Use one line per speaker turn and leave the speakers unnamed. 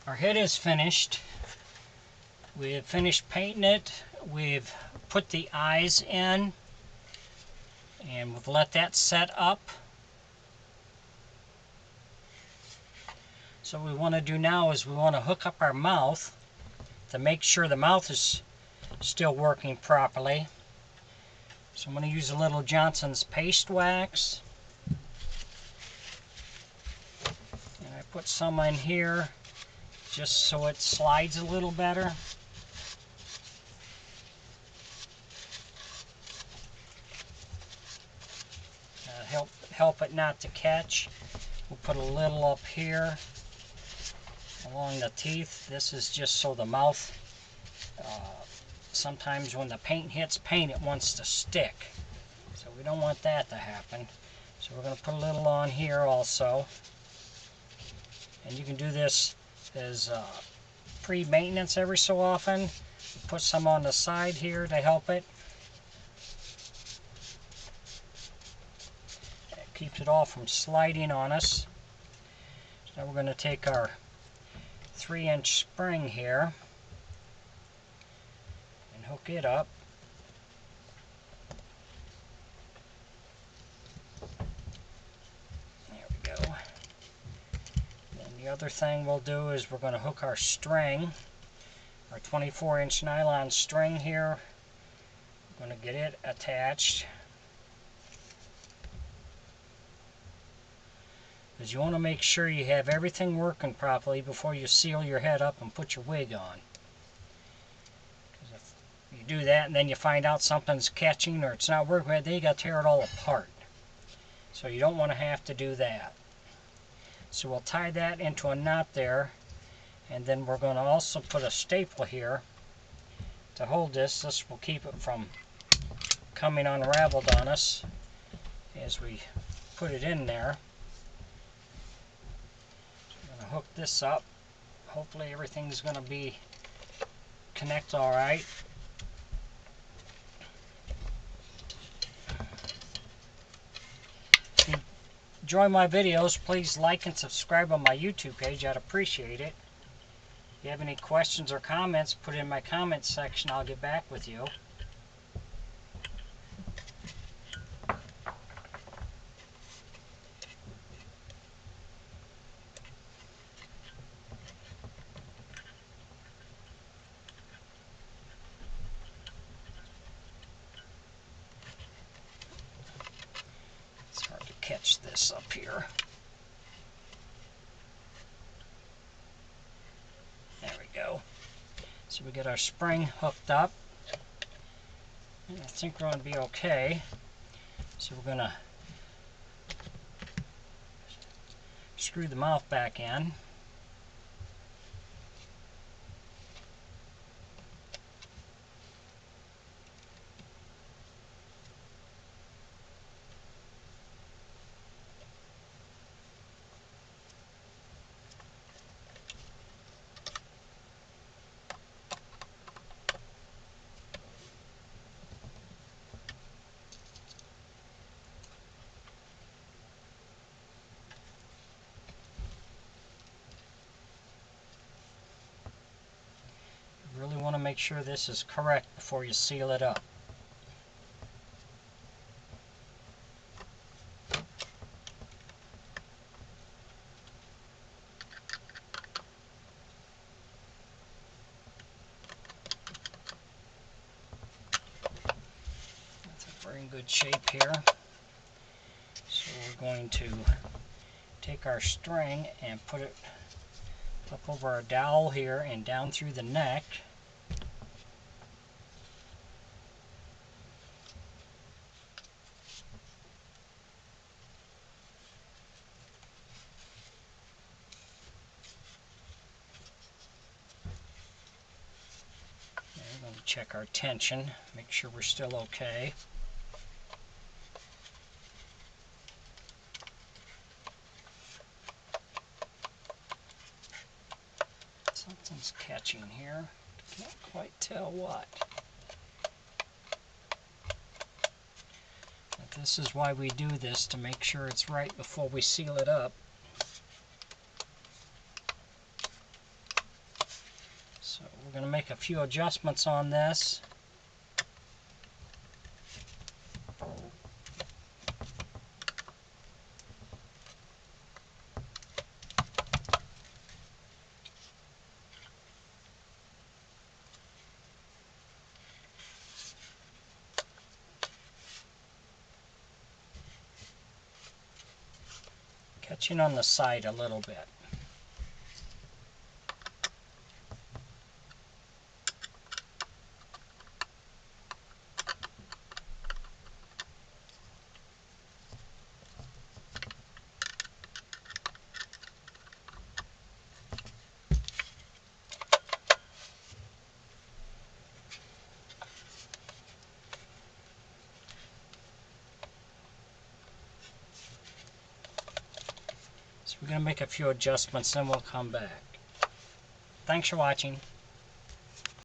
Our head is finished. We've finished painting it. We've put the eyes in, and we've let that set up. So what we want to do now is we want to hook up our mouth to make sure the mouth is still working properly. So I'm going to use a little Johnson's paste wax. And I put some in here just so it slides a little better. Help it not to catch. We'll put a little up here along the teeth. This is just so the mouth, sometimes when the paint hits paint, it wants to stick. So we don't want that to happen. So we're going to put a little on here also. And you can do this as pre-maintenance every so often. Put some on the side here to help it. It keeps it all from sliding on us. So now we're going to take our 3-inch spring here and hook it up. There we go. Then the other thing we'll do is we're going to hook our string, our 24-inch nylon string here. We're going to get it attached. Because you want to make sure you have everything working properly before you seal your head up and put your wig on. Because if you do that and then you find out something's catching or it's not working right, then you got to tear it all apart. So you don't want to have to do that. So we'll tie that into a knot there, and then we're going to also put a staple here to hold this. This will keep it from coming unraveled on us as we put it in there. Hook this up. Hopefully everything's going to be connect all right. If you enjoy my videos, please like and subscribe on my YouTube page. I'd appreciate it. If you have any questions or comments, put it in my comments section. I'll get back with you. Catch this up here. There we go. So we get our spring hooked up. And I think we're going to be okay. So we're going to screw the mouth back in. You really want to make sure this is correct before you seal it up. We're in good shape here. So we're going to take our string and put it up over our dowel here and down through the neck. And we're going to check our tension, make sure we're still okay. Something's catching here. Can't quite tell what. But this is why we do this, to make sure it's right before we seal it up. we're going to make a few adjustments on this. Catching on the side a little bit. So we're going to make a few adjustments, then we'll come back. Thanks for watching.